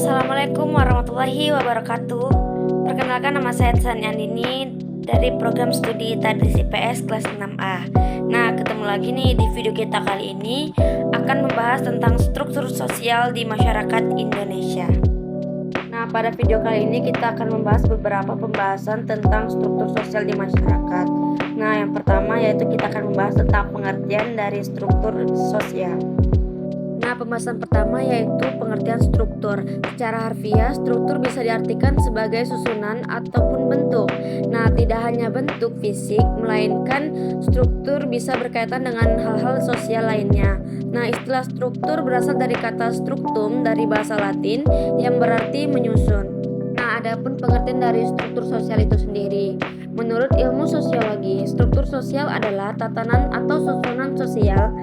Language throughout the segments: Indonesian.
Assalamualaikum warahmatullahi wabarakatuh. Perkenalkan, nama saya Tsania Andini dari program studi Tadris IPS kelas 6A. Nah, ketemu lagi nih di video kita kali ini akan membahas tentang struktur sosial di masyarakat Indonesia. Nah, pada video kali ini kita akan membahas beberapa pembahasan tentang struktur sosial di masyarakat. Nah, yang pertama yaitu kita akan membahas tentang pengertian dari struktur sosial. Nah, pembahasan pertama yaitu pengertian struktur. Secara harfiah, struktur bisa diartikan sebagai susunan ataupun bentuk. Nah, tidak hanya bentuk fisik, melainkan struktur bisa berkaitan dengan hal-hal sosial lainnya. Nah, istilah struktur berasal dari kata struktum dari bahasa Latin yang berarti menyusun. Nah, adapun pengertian dari struktur sosial itu sendiri. Menurut ilmu sosiologi, struktur sosial adalah tatanan atau susunan sosial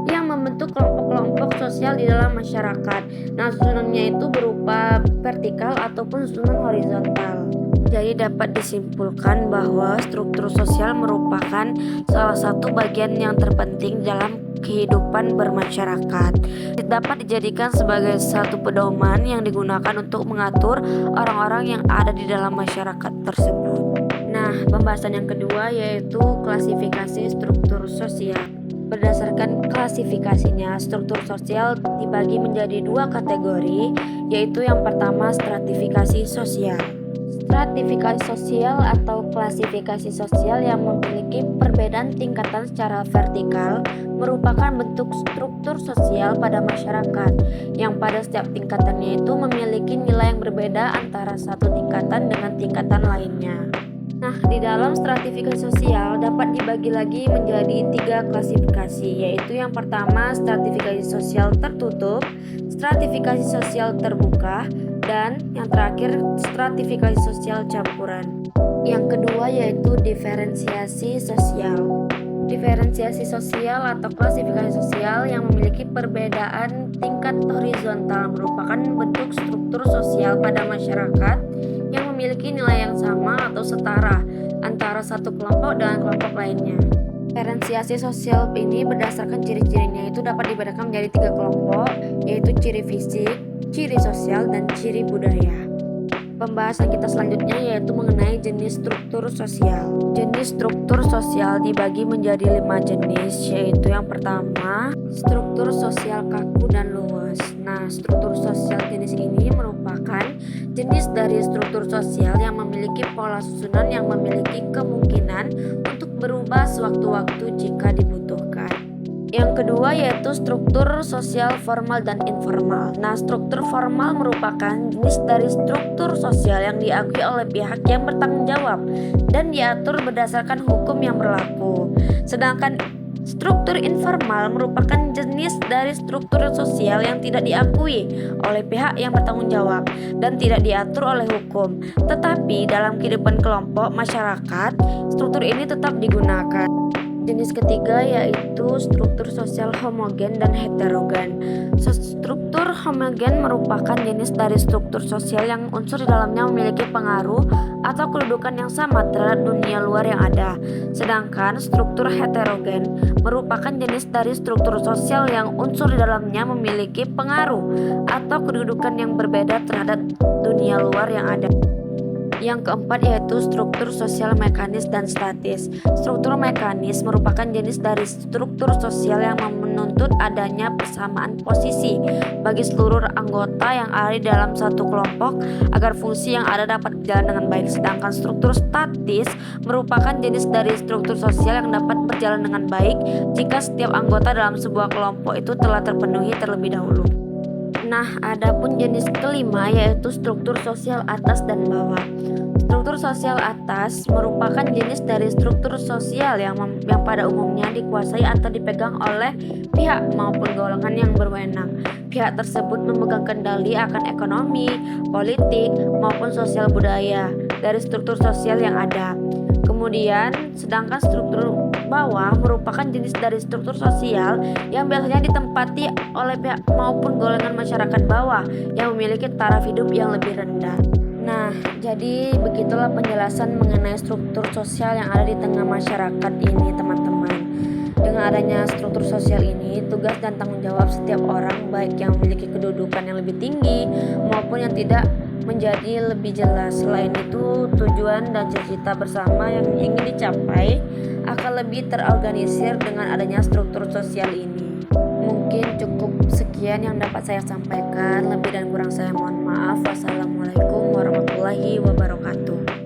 yang membentuk kelompok-kelompok sosial di dalam masyarakat. Nah, susunannya itu berupa vertikal ataupun susunan horizontal. Jadi dapat disimpulkan bahwa struktur sosial merupakan salah satu bagian yang terpenting dalam kehidupan bermasyarakat. Dapat dijadikan sebagai satu pedoman yang digunakan untuk mengatur orang-orang yang ada di dalam masyarakat tersebut. Nah, pembahasan yang kedua yaitu klasifikasi struktur sosial. Berdasarkan klasifikasinya, struktur sosial dibagi menjadi dua kategori, yaitu yang pertama stratifikasi sosial. Stratifikasi sosial atau klasifikasi sosial yang memiliki perbedaan tingkatan secara vertikal merupakan bentuk struktur sosial pada masyarakat yang pada setiap tingkatannya itu memiliki nilai yang berbeda antara satu tingkatan dengan tingkatan lainnya. Nah, di dalam stratifikasi sosial dapat dibagi lagi menjadi tiga klasifikasi, yaitu yang pertama stratifikasi sosial tertutup, stratifikasi sosial terbuka, dan yang terakhir stratifikasi sosial campuran. Yang kedua yaitu diferensiasi sosial. Diferensiasi sosial atau klasifikasi sosial yang memiliki perbedaan tingkat horizontal merupakan bentuk struktur sosial pada masyarakat yang memiliki nilai yang sama atau setara antara satu kelompok dengan kelompok lainnya. Diferensiasi sosial ini berdasarkan ciri-cirinya itu dapat dibedakan menjadi tiga kelompok, yaitu ciri fisik, ciri sosial, dan ciri budaya. Pembahasan kita selanjutnya yaitu mengenai jenis struktur sosial. Jenis struktur sosial dibagi menjadi 5 jenis, yaitu yang pertama struktur sosial kaku dan luas. Nah, struktur sosial jenis ini merupakan jenis dari struktur sosial yang memiliki pola susunan yang memiliki kemungkinan untuk berubah sewaktu-waktu jika dibutuhkan. Yang kedua yaitu struktur sosial formal dan informal. Nah, struktur formal merupakan jenis dari struktur sosial yang diakui oleh pihak yang bertanggung jawab dan diatur berdasarkan hukum yang berlaku. Sedangkan struktur informal merupakan jenis dari struktur sosial yang tidak diakui oleh pihak yang bertanggung jawab dan tidak diatur oleh hukum. Tetapi dalam kehidupan kelompok masyarakat, struktur ini tetap digunakan. Jenis ketiga yaitu struktur sosial homogen dan heterogen. Struktur homogen merupakan jenis dari struktur sosial yang unsur di dalamnya memiliki pengaruh atau kedudukan yang sama terhadap dunia luar yang ada. Sedangkan struktur heterogen merupakan jenis dari struktur sosial yang unsur di dalamnya memiliki pengaruh atau kedudukan yang berbeda terhadap dunia luar yang ada. Yang keempat yaitu struktur sosial mekanis dan statis. Struktur mekanis merupakan jenis dari struktur sosial yang menuntut adanya persamaan posisi bagi seluruh anggota yang ada di dalam satu kelompok agar fungsi yang ada dapat berjalan dengan baik. Sedangkan struktur statis merupakan jenis dari struktur sosial yang dapat berjalan dengan baik jika setiap anggota dalam sebuah kelompok itu telah terpenuhi terlebih dahulu. Nah, adapun jenis kelima yaitu struktur sosial atas dan bawah. Struktur sosial atas merupakan jenis dari struktur sosial yang pada umumnya dikuasai atau dipegang oleh pihak maupun golongan yang berwenang. Pihak tersebut memegang kendali akan ekonomi, politik, maupun sosial budaya dari struktur sosial yang ada. Kemudian, sedangkan struktur bawah merupakan jenis dari struktur sosial yang biasanya ditempati oleh pihak maupun golongan masyarakat bawah yang memiliki taraf hidup yang lebih rendah. Nah, jadi begitulah penjelasan mengenai struktur sosial yang ada di tengah masyarakat ini, teman-teman. Dengan adanya struktur sosial ini, tugas dan tanggung jawab setiap orang, baik yang memiliki kedudukan yang lebih tinggi maupun yang tidak, menjadi lebih jelas. Selain itu, tujuan dan cita-cita bersama yang ingin dicapai akan lebih terorganisir dengan adanya struktur sosial ini. Mungkin cukup sekian yang dapat saya sampaikan. Lebih dan kurang saya mohon maaf. Wassalamualaikum warahmatullahi wabarakatuh.